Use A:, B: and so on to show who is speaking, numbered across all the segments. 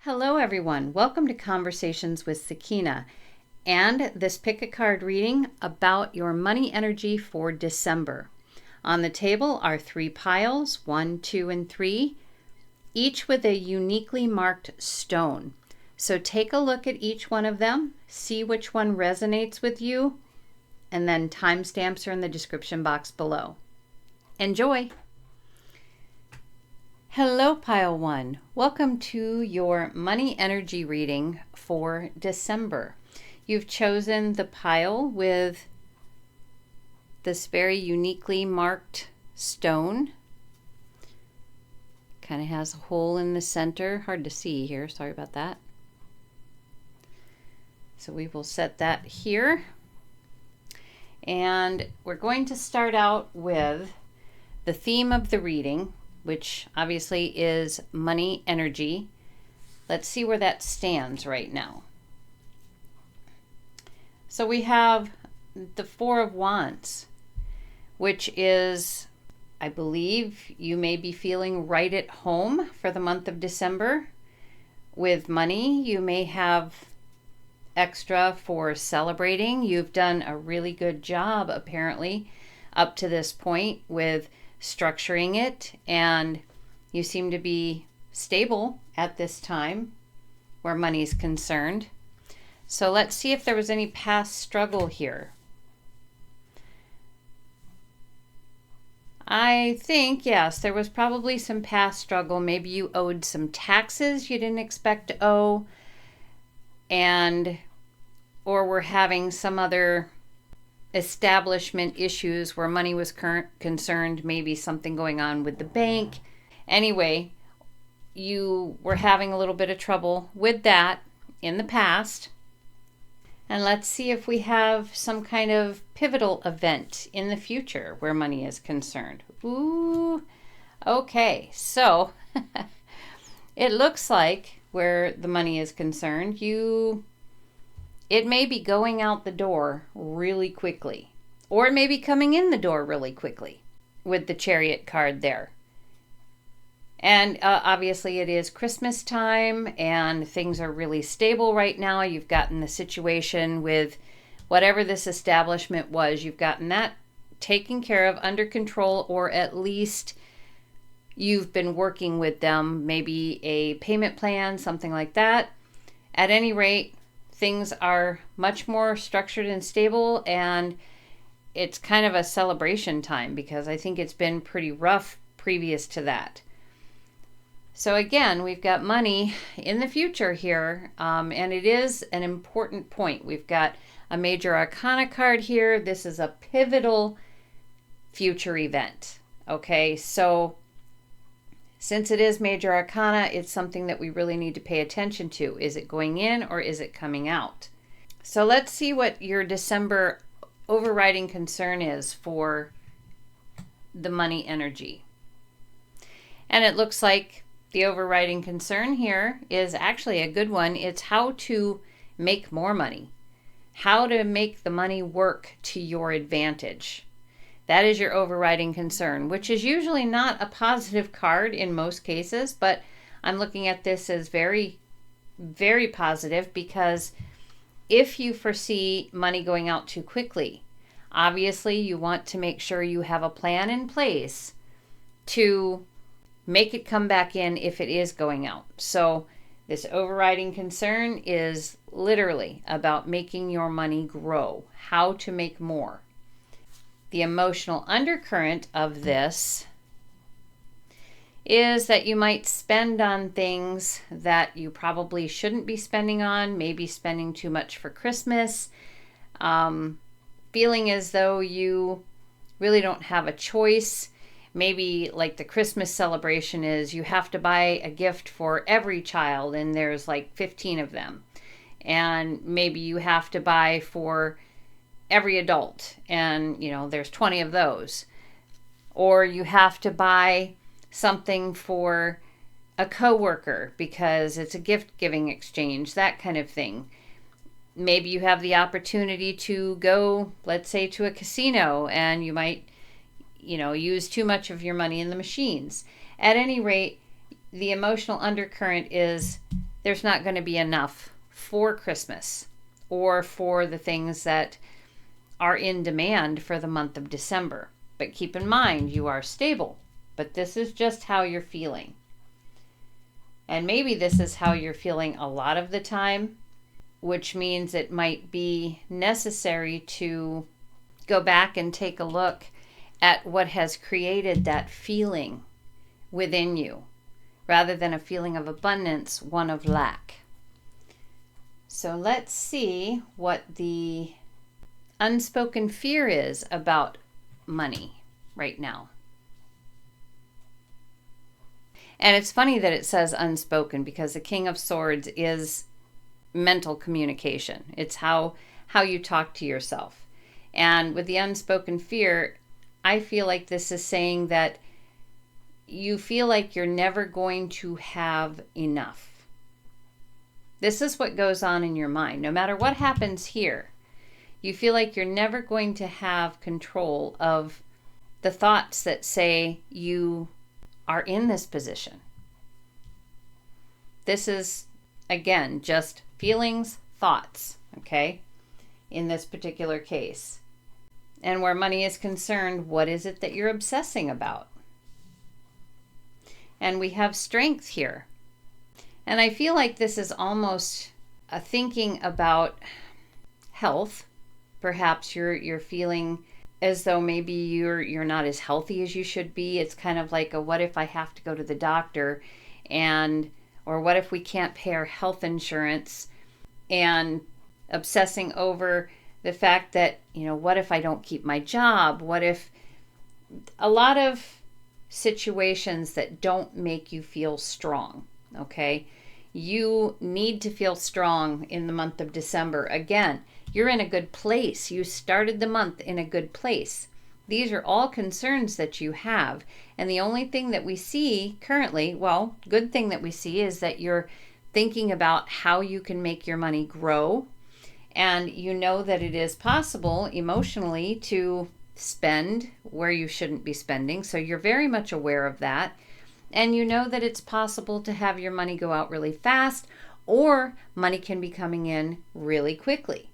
A: Hello everyone, welcome to Conversations with Sakina and this pick a card reading about your money energy for December. On the table are 3 piles, 1, 2, and 3, each with a uniquely marked stone. So take a look at each one of them, see which one resonates with you, and then timestamps are in the description box below. Enjoy! Hello, Pile 1. Welcome to your money energy reading for December. You've chosen the pile with this very uniquely marked stone. Kind of has a hole in the center. Hard to see here. Sorry about that. So we will set that here. And we're going to start out with the theme of the reading, which obviously is money energy. Let's see where that stands right now. So we have the 4 of Wands, which is, I believe, you may be feeling right at home for the month of December. With money, you may have extra for celebrating. You've done a really good job, apparently, up to this point with structuring it, and you seem to be stable at this time where money is concerned. So let's see if there was any past struggle here. I think, yes, there was probably some past struggle. Maybe you owed some taxes you didn't expect to owe, or were having some other establishment issues where money was concerned, maybe something going on with the bank. Anyway, you were having a little bit of trouble with that in the past. And let's see if we have some kind of pivotal event in the future where money is concerned. Ooh, okay, so it looks like where the money is concerned, it may be going out the door really quickly, or it may be coming in the door really quickly with the Chariot card there. And obviously it is Christmas time and things are really stable right now. You've gotten the situation with whatever this establishment was, you've gotten that taken care of, under control, or at least you've been working with them, maybe a payment plan, something like that. At any rate, things are much more structured and stable, and it's kind of a celebration time because I think it's been pretty rough previous to that. So again, we've got money in the future here, and it is an important point. We've got a Major Arcana card here. This is a pivotal future event. Okay, so since it is Major Arcana, it's something that we really need to pay attention to. Is it going in or is it coming out? So let's see what your December overriding concern is for the money energy. And it looks like the overriding concern here is actually a good one. It's how to make more money, how to make the money work to your advantage. That is your overriding concern, which is usually not a positive card in most cases, but I'm looking at this as very, very positive because if you foresee money going out too quickly, obviously you want to make sure you have a plan in place to make it come back in if it is going out. So this overriding concern is literally about making your money grow, how to make more. The emotional undercurrent of this is that you might spend on things that you probably shouldn't be spending on, maybe spending too much for Christmas, feeling as though you really don't have a choice. Maybe like the Christmas celebration is you have to buy a gift for every child and there's like 15 of them. And maybe you have to buy for every adult and there's 20 of those. Or you have to buy something for a coworker because it's a gift giving exchange, that kind of thing. Maybe you have the opportunity to go, let's say, to a casino and you might use too much of your money in the machines. At any rate, the emotional undercurrent is there's not going to be enough for Christmas or for the things that are in demand for the month of December. But keep in mind, you are stable, but this is just how you're feeling. And maybe this is how you're feeling a lot of the time, which means it might be necessary to go back and take a look at what has created that feeling within you, rather than a feeling of abundance, one of lack. So let's see what the unspoken fear is about money right now. And it's funny that it says unspoken, because the King of Swords is mental communication. It's how you talk to yourself. And with the unspoken fear, I feel like this is saying that you feel like you're never going to have enough. This is what goes on in your mind. No matter what happens here, you feel like you're never going to have control of the thoughts that say you are in this position. This is, again, just feelings, thoughts, okay, in this particular case. And where money is concerned, what is it that you're obsessing about? And we have strength here. And I feel like this is almost a thinking about health. Perhaps you're feeling as though maybe you're not as healthy as you should be. It's kind of like a, what if I have to go to the doctor, and or what if we can't pay our health insurance, and obsessing over the fact that, what if I don't keep my job? What if, a lot of situations that don't make you feel strong, okay? You need to feel strong in the month of December. Again, you're in a good place. You started the month in a good place. These are all concerns that you have. And the only thing that we see currently, good thing that we see, is that you're thinking about how you can make your money grow. And you know that it is possible emotionally to spend where you shouldn't be spending. So you're very much aware of that. And you know that it's possible to have your money go out really fast, or money can be coming in really quickly.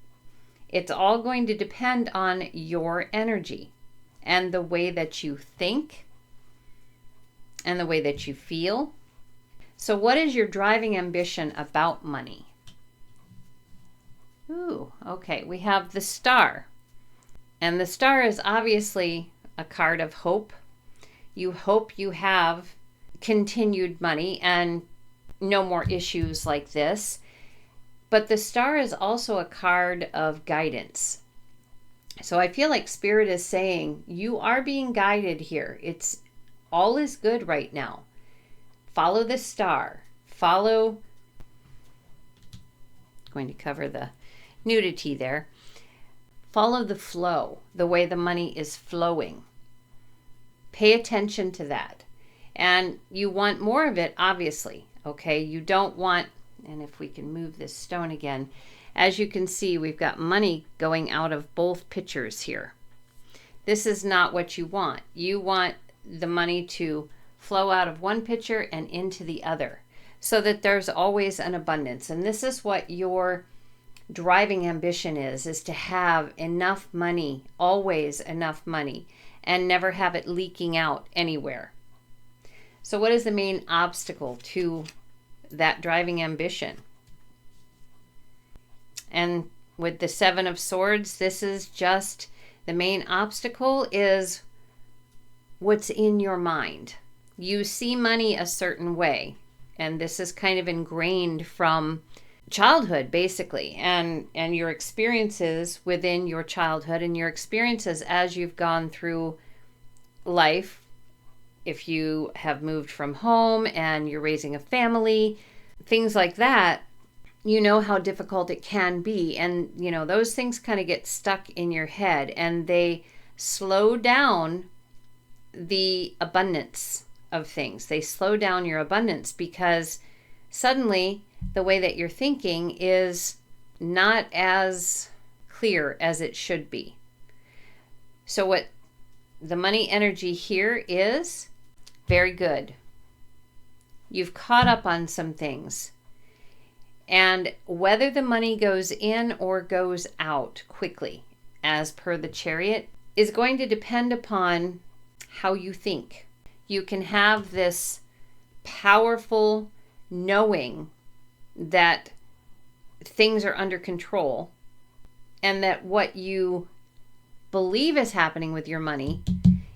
A: It's all going to depend on your energy and the way that you think and the way that you feel. So what is your driving ambition about money? Ooh, okay, we have the Star. And the Star is obviously a card of hope. You hope you have continued money and no more issues like this. But the Star is also a card of guidance. So I feel like Spirit is saying you are being guided here. It's all is good right now. Follow the Star. Follow, going to cover the nudity there. Follow the flow, the way the money is flowing. Pay attention to that. And you want more of it, obviously, okay? You don't want, and if we can move this stone again, as you can see, we've got money going out of both pictures here. This is not what you want. You want the money to flow out of one picture and into the other, so that there's always an abundance. And this is what your driving ambition is to have enough money, always enough money, and never have it leaking out anywhere. So what is the main obstacle to that driving ambition? And with the Seven of Swords, this is just the main obstacle is what's in your mind. You see money a certain way, and this is kind of ingrained from childhood, basically, and your experiences within your childhood and your experiences as you've gone through life. If you have moved from home and you're raising a family, things like that, you know how difficult it can be. And, those things kind of get stuck in your head, and they slow down the abundance of things. They slow down your abundance because suddenly the way that you're thinking is not as clear as it should be. So what the money energy here is, very good. You've caught up on some things. And whether the money goes in or goes out quickly, as per the Chariot, is going to depend upon how you think. You can have this powerful knowing that things are under control and that what you believe is happening with your money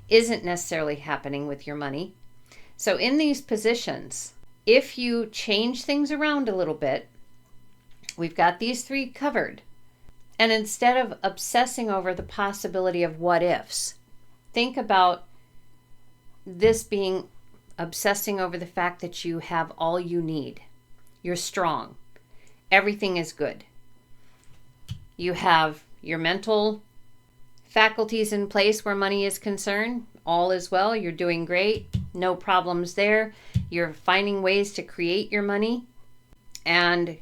A: isn't necessarily happening with your money. So in these positions, if you change things around a little bit, we've got these three covered. And instead of obsessing over the possibility of what ifs, think about this being obsessing over the fact that you have all you need. You're strong. Everything is good. You have your mental faculties in place where money is concerned. All is well. You're doing great. No problems there. You're finding ways to create your money. And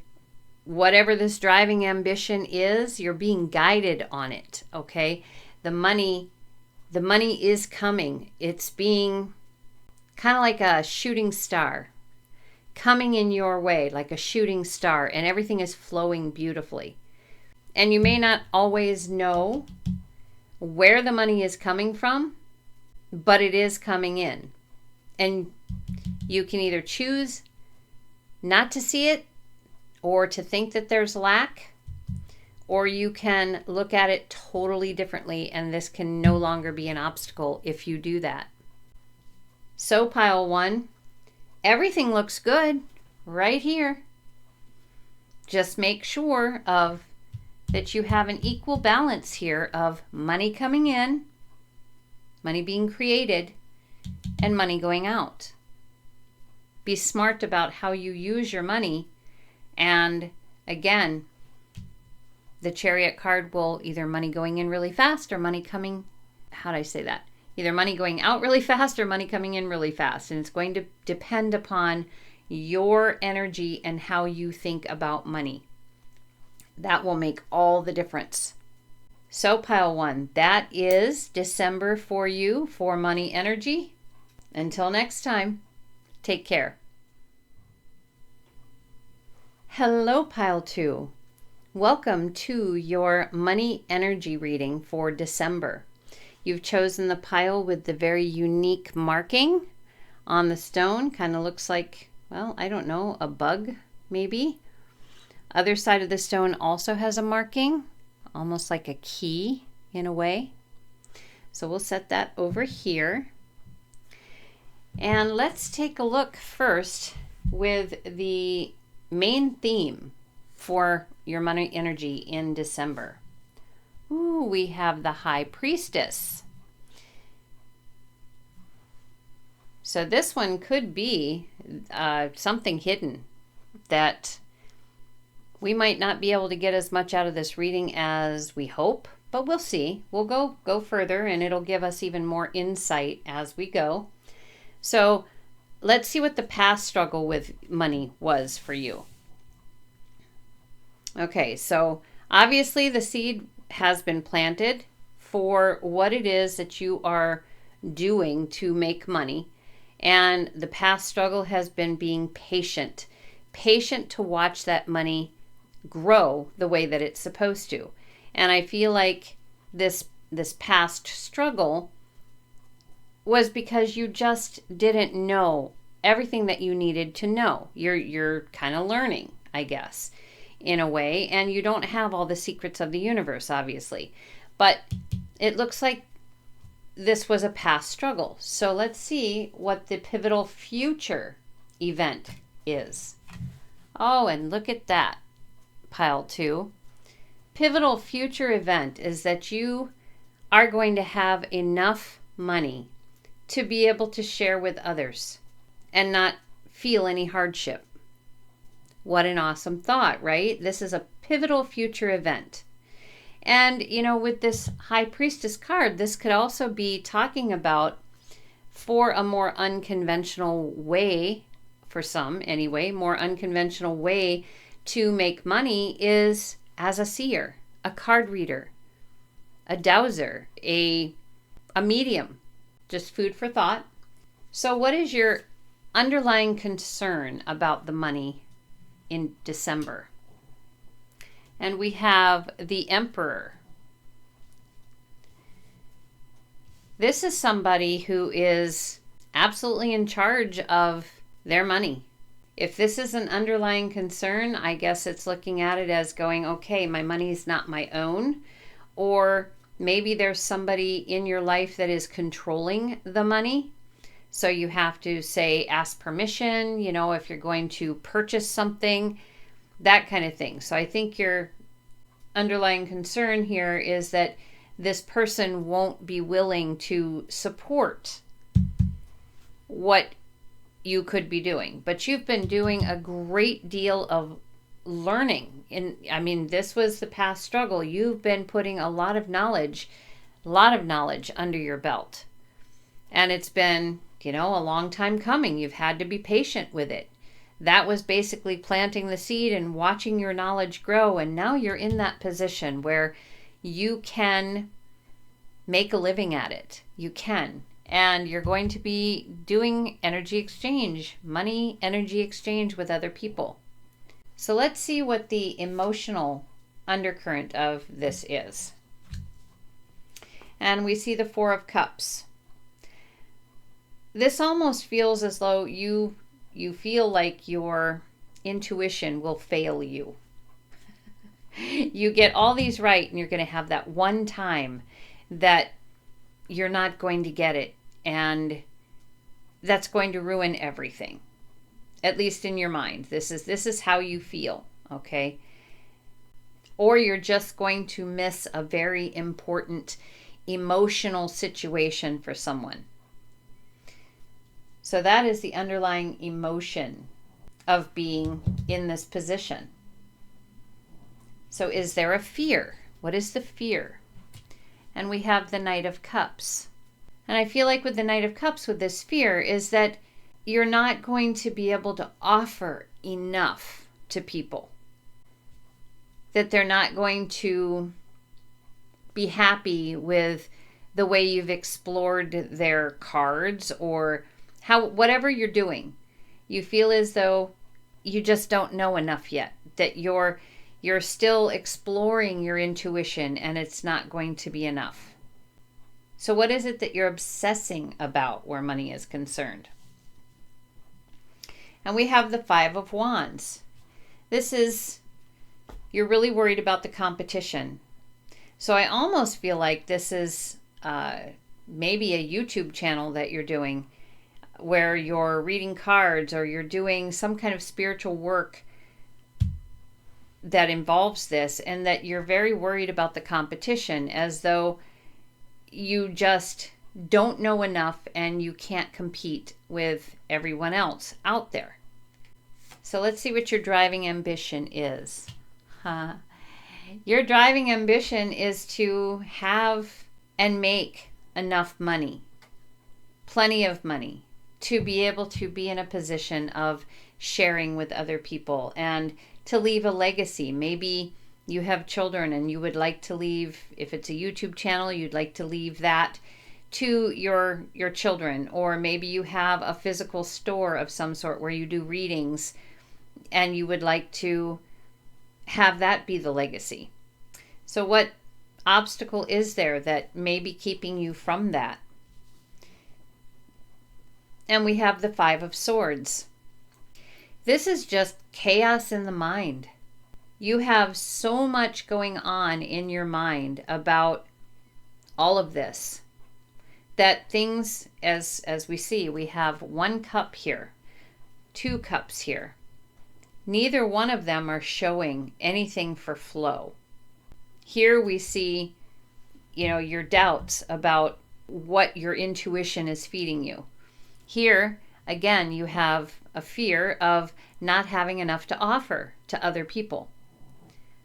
A: whatever this driving ambition is, you're being guided on it, okay? The money is coming. It's being kind of like a shooting star coming in your way, like a shooting star, and everything is flowing beautifully. And you may not always know where the money is coming from, but it is coming in. And you can either choose not to see it or to think that there's lack, or you can look at it totally differently, and this can no longer be an obstacle if you do that. So pile one, everything looks good right here. Just make sure of that you have an equal balance here of money coming in, money being created, and money going out. Be smart about how you use your money. And again, the Chariot card will either money going in really fast or money coming, how do I say that? Either money going out really fast or money coming in really fast. And it's going to depend upon your energy and how you think about money. That will make all the difference. So pile one, that is December for you for money energy. Until next time, take care. Hello, pile two. Welcome to your money energy reading for December. You've chosen the pile with the very unique marking on the stone. Kind of looks like, well, I don't know, a bug maybe. Other side of the stone also has a marking, almost like a key in a way. So we'll set that over here. And let's take a look first with the main theme for your money energy in December. Ooh, we have the High Priestess. So this one could be something hidden that we might not be able to get as much out of this reading as we hope, but we'll see. We'll go further, and it'll give us even more insight as we go. So let's see what the past struggle with money was for you. Okay, so obviously the seed has been planted for what it is that you are doing to make money. And the past struggle has been being patient to watch that money grow the way that it's supposed to. And I feel like this past struggle was because you just didn't know everything that you needed to know. You're kind of learning, I guess, in a way, and you don't have all the secrets of the universe, obviously. But it looks like this was a past struggle. So let's see what the pivotal future event is. Oh, and look at that, pile two. Pivotal future event is that you are going to have enough money to be able to share with others and not feel any hardship. What an awesome thought, right? This is a pivotal future event. And, you know, with this High Priestess card, this could also be talking about, for a more unconventional way, for some anyway, more unconventional way to make money is as a seer, a card reader, a dowser, a medium. Just food for thought. So what is your underlying concern about the money in December. And we have the Emperor. This is somebody who is absolutely in charge of their money. If this is an underlying concern, I guess it's looking at it as going, okay, my money is not my own. Or maybe there's somebody in your life that is controlling the money. So you have to say, ask permission, if you're going to purchase something, that kind of thing. So I think your underlying concern here is that this person won't be willing to support what you could be doing. But you've been doing a great deal of learning. This was the past struggle. You've been putting a lot of knowledge under your belt. And it's been, a long time coming. You've had to be patient with it. That was basically planting the seed and watching your knowledge grow. And now you're in that position where you can make a living at it. You can. And you're going to be doing energy exchange, money energy exchange with other people. So let's see what the emotional undercurrent of this is. And we see the Four of Cups. This almost feels as though you feel like your intuition will fail you. You get all these right, and you're going to have that one time that you're not going to get it, and that's going to ruin everything. At least in your mind. This is how you feel, okay? Or you're just going to miss a very important emotional situation for someone. So that is the underlying emotion of being in this position. So is there a fear? What is the fear? And we have the Knight of Cups. And I feel like with the Knight of Cups, with this fear, is that you're not going to be able to offer enough to people. That they're not going to be happy with the way you've explored their cards or whatever you're doing. You feel as though you just don't know enough yet. That you're still exploring your intuition and it's not going to be enough. So what is it that you're obsessing about where money is concerned? And we have the Five of Wands. This is, you're really worried about the competition. So I almost feel like this is maybe a YouTube channel that you're doing where you're reading cards or you're doing some kind of spiritual work that involves this, and that you're very worried about the competition, as though you just don't know enough and you can't compete with everyone else out there. So let's see what your driving ambition is. Your driving ambition is to have and make enough money, plenty of money, to be able to be in a position of sharing with other people and to leave a legacy. Maybe you have children and you would like to leave, if it's a YouTube channel, you'd like to leave that to your children. Or maybe you have a physical store of some sort where you do readings and you would like to have that be the legacy. So what obstacle is there that may be keeping you from that? And we have the Five of Swords. This is just chaos in the mind. You have so much going on in your mind about all of this that things, as we see, we have one cup here, two cups here. Neither one of them are showing anything for flow. Here we see, your doubts about what your intuition is feeding you. Here, again, you have a fear of not having enough to offer to other people.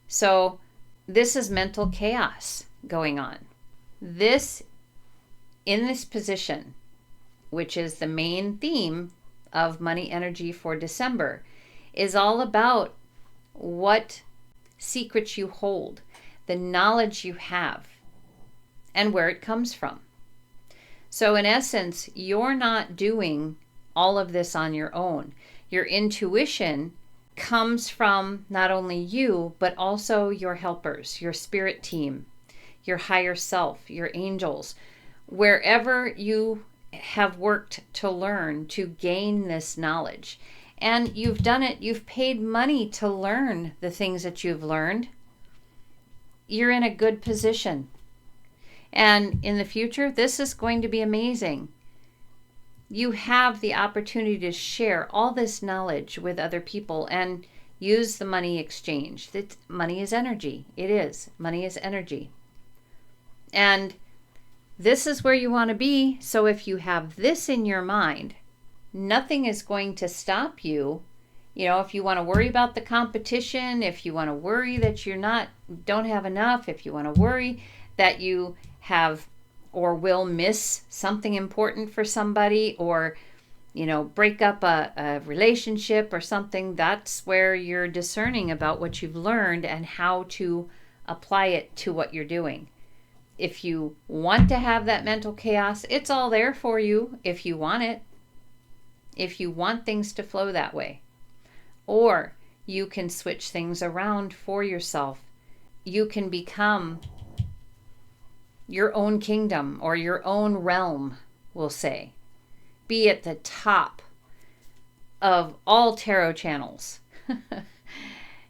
A: So this is mental chaos going on. This, in this position, which is the main theme of money energy for December, is all about what secrets you hold, the knowledge you have, and where it comes from. So in essence, you're not doing all of this on your own. Your intuition comes from not only you, but also your helpers, your spirit team, your higher self, your angels, wherever you have worked to learn to gain this knowledge. And you've done it, you've paid money to learn the things that you've learned. You're in a good position. And in the future, this is going to be amazing. You have the opportunity to share all this knowledge with other people and use the money exchange. Money is energy. It is. Money is energy. And this is where you want to be. So if you have this in your mind, nothing is going to stop you. You know, if you want to worry about the competition, if you want to worry that don't have enough, if you want to worry that you have or will miss something important for somebody, or, you know, break up a relationship or something, that's where you're discerning about what you've learned and how to apply it to what you're doing. If you want to have that mental chaos, it's all there for you if you want it. If you want things to flow that way. Or you can switch things around for yourself. You can become your own kingdom or your own realm, we'll say. Be at the top of all tarot channels.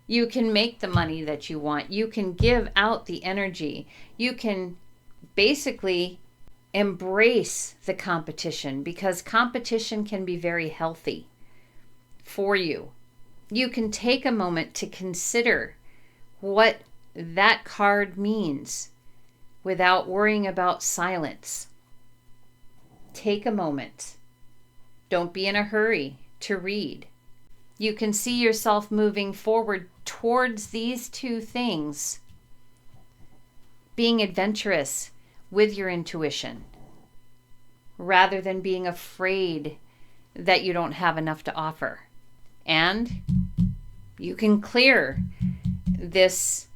A: You can make the money that you want. You can give out the energy. You can basically embrace the competition, because competition can be very healthy for you. You can take a moment to consider what that card means without worrying about silence. Take a moment. Don't be in a hurry to read. You can see yourself moving forward towards these two things. Being adventurous with your intuition, rather than being afraid that you don't have enough to offer. And you can clear this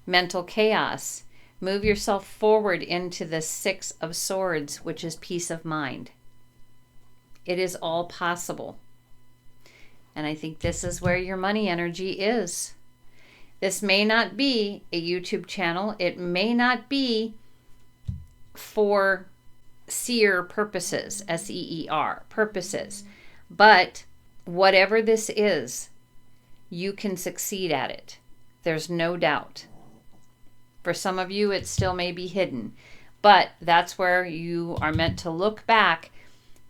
A: mental chaos. Move yourself forward into the Six of Swords, which is peace of mind. It is all possible. And I think this is where your money energy is. This may not be a YouTube channel. It may not be for seer purposes, SEER purposes. But whatever this is, you can succeed at it. There's no doubt. For some of you, it still may be hidden. But that's where you are meant to look back,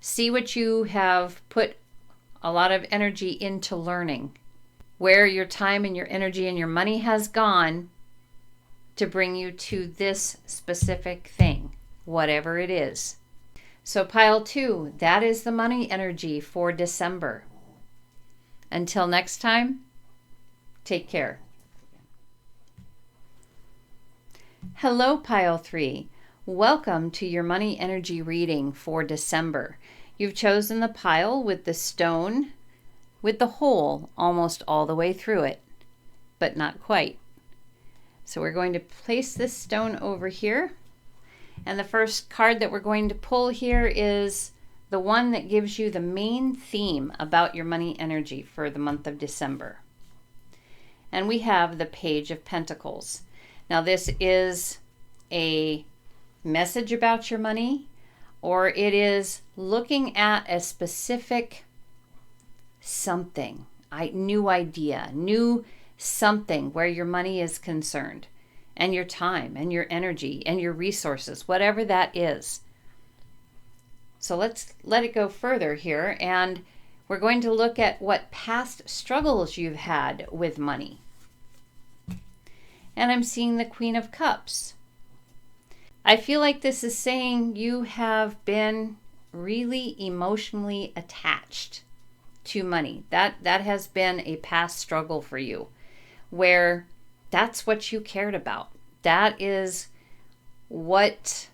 A: see what you have put a lot of energy into learning, where your time and your energy and your money has gone to bring you to this specific thing, whatever it is. So pile 2, that is the money energy for December. Until next time, take care. Hello, pile 3. Welcome to your money energy reading for December. You've chosen the pile with the stone with the hole almost all the way through it, but not quite. So we're going to place this stone over here. And the first card that we're going to pull here is the one that gives you the main theme about your money energy for the month of December. And we have the Page of Pentacles. Now this is a message about your money, or it is looking at a specific something, new idea, new something where your money is concerned, and your time and your energy and your resources, whatever that is. So let's let it go further here, and we're going to look at what past struggles you've had with money. And I'm seeing the Queen of Cups. I feel like this is saying you have been really emotionally attached to money. That has been a past struggle for you, where that's what you cared about. That is what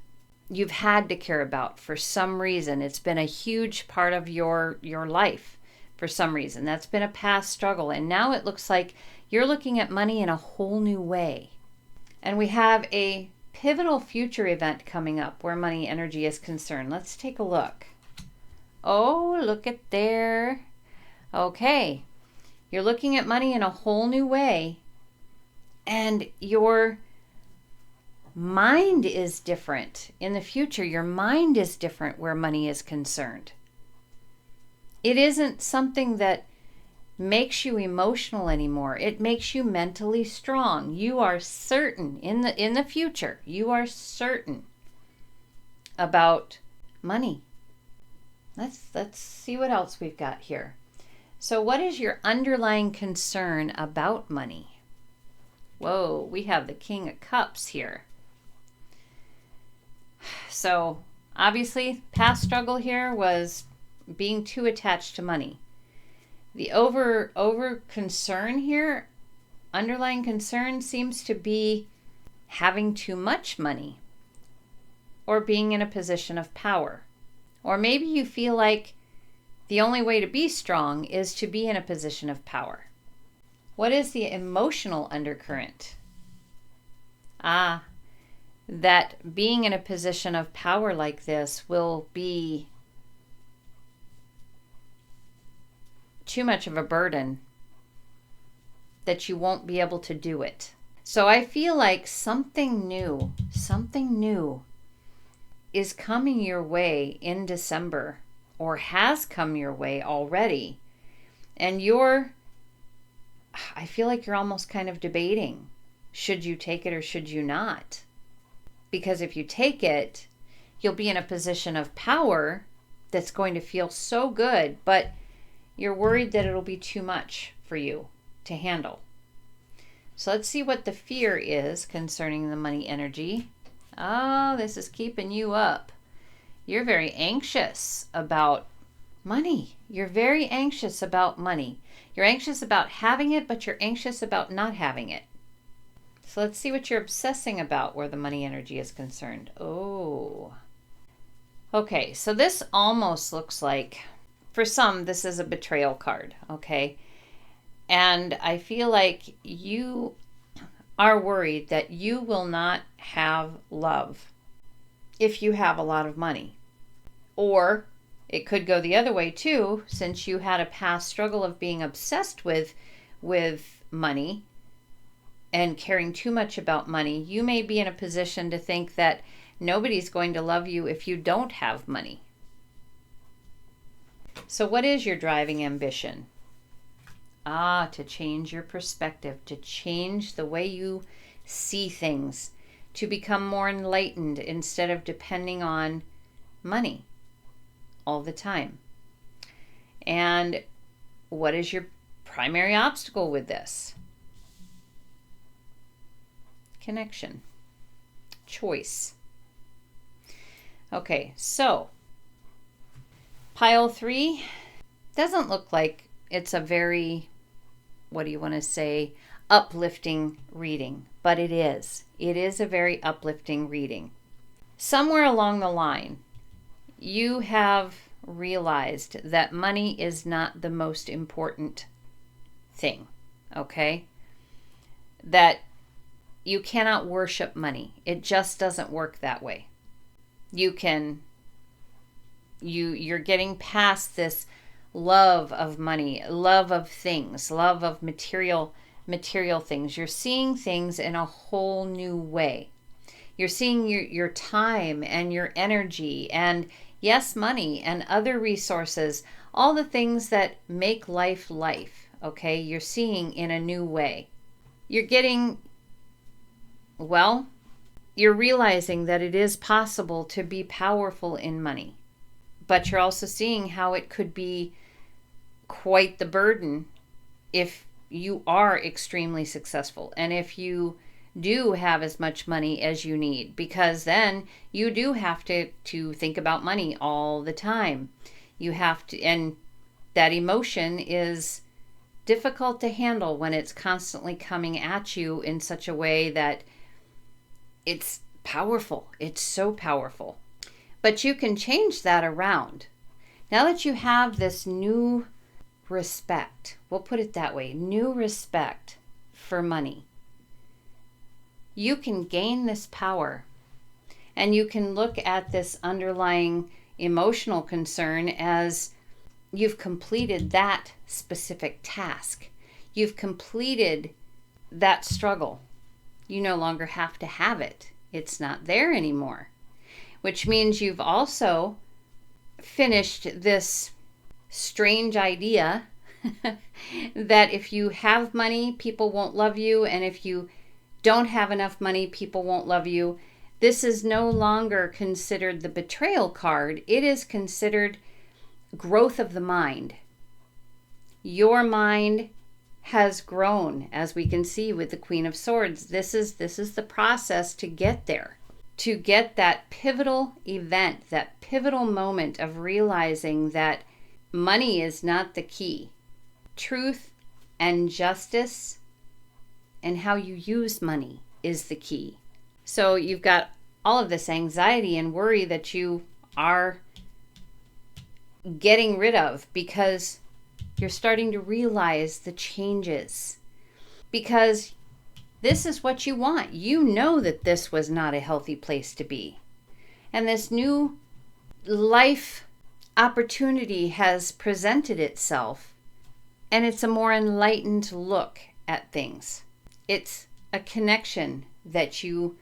A: you've had to care about for some reason. It's been a huge part of your life for some reason. That's been a past struggle. And now it looks like you're looking at money in a whole new way. And we have a pivotal future event coming up where money energy is concerned. Let's take a look. Oh, look at there. Okay. You're looking at money in a whole new way, and your mind is different. In the future, your mind is different where money is concerned. It isn't something that makes you emotional anymore. It makes you mentally strong. You are certain in the future, you are certain about money. Let's see what else we've got here. So what is your underlying concern about money? Whoa, we have the King of Cups here. So obviously, past struggle here was being too attached to money. The over concern here, underlying concern, seems to be having too much money or being in a position of power. Or maybe you feel like the only way to be strong is to be in a position of power. What is the emotional undercurrent? That being in a position of power like this will be too much of a burden, that you won't be able to do it. So I feel like something new is coming your way in December, or has come your way already. And I feel like you're almost kind of debating, should you take it or should you not? Because if you take it, you'll be in a position of power that's going to feel so good, but you're worried that it'll be too much for you to handle. So let's see what the fear is concerning the money energy. Oh, this is keeping you up. You're very anxious about money. You're very anxious about money. You're anxious about having it, but you're anxious about not having it. So let's see what you're obsessing about where the money energy is concerned. Oh. Okay, so this almost looks like, for some, this is a betrayal card, okay? And I feel like you are worried that you will not have love if you have a lot of money. Or it could go the other way too, since you had a past struggle of being obsessed with money and caring too much about money. You may be in a position to think that nobody's going to love you if you don't have money. So what is your driving ambition? To change your perspective, to change the way you see things, to become more enlightened instead of depending on money all the time. And what is your primary obstacle with this? Connection. Choice. Okay, so pile 3 doesn't look like it's a very, what do you want to say, uplifting reading, but it is. It is a very uplifting reading. Somewhere along the line, you have realized that money is not the most important thing, okay? That you cannot worship money. It just doesn't work that way. You're getting past this love of money, love of things, love of material things. You're seeing things in a whole new way. You're seeing your time and your energy and, yes, money and other resources, all the things that make life, okay? You're seeing in a new way. You're realizing that it is possible to be powerful in money, but you're also seeing how it could be quite the burden if you are extremely successful and if you do have as much money as you need, because then you do have to think about money all the time. You have to, and that emotion is difficult to handle when it's constantly coming at you in such a way that it's powerful. It's so powerful. But you can change that around. Now that you have this new respect, we'll put it that way, new respect for money, you can gain this power, and you can look at this underlying emotional concern as you've completed that specific task. You've completed that struggle. You no longer have to have it. It's not there anymore. Which means you've also finished this strange idea that if you have money, people won't love you, and if you don't have enough money, people won't love you. This is no longer considered the betrayal card. It is considered growth of the mind. Your mind has grown, as we can see with the Queen of Swords. This is the process to get there, to get that pivotal event, that pivotal moment of realizing that money is not the key. Truth and justice and how you use money is the key. So you've got all of this anxiety and worry that you are getting rid of because you're starting to realize the changes. Because this is what you want. You know that this was not a healthy place to be. And this new life opportunity has presented itself. And it's a more enlightened look at things. It's a connection that you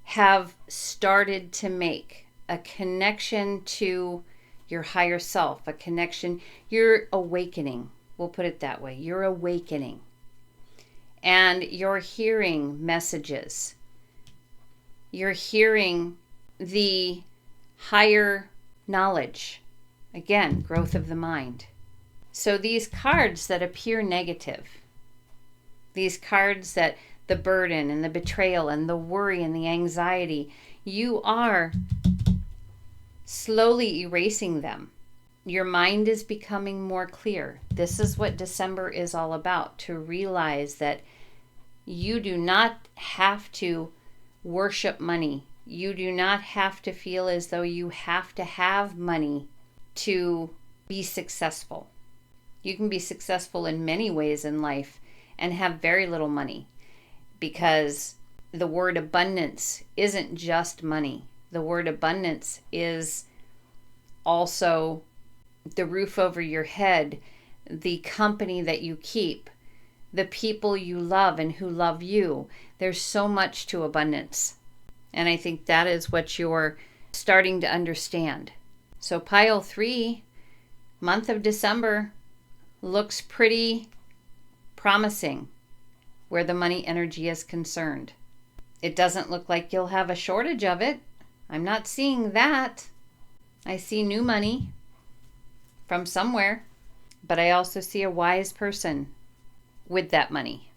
A: have started to make. A connection to your higher self. A connection. You're awakening. We'll put it that way. You're awakening. And you're hearing messages. You're hearing the higher knowledge. Again, growth of the mind. So these cards that appear negative, these cards that the burden and the betrayal and the worry and the anxiety, you are slowly erasing them. Your mind is becoming more clear. This is what December is all about, to realize that you do not have to worship money. You do not have to feel as though you have to have money to be successful. You can be successful in many ways in life and have very little money, because the word abundance isn't just money. The word abundance is also the roof over your head, the company that you keep, the people you love and who love you. There's so much to abundance. And I think that is what you're starting to understand. So pile 3, month of December, looks pretty promising where the money energy is concerned. It doesn't look like you'll have a shortage of it. I'm not seeing that. I see new money from somewhere, but I also see a wise person with that money.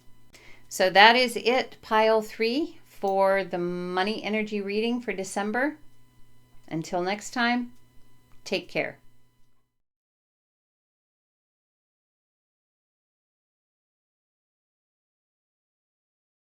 A: So that is it, pile 3, for the money energy reading for December. Until next time, take care.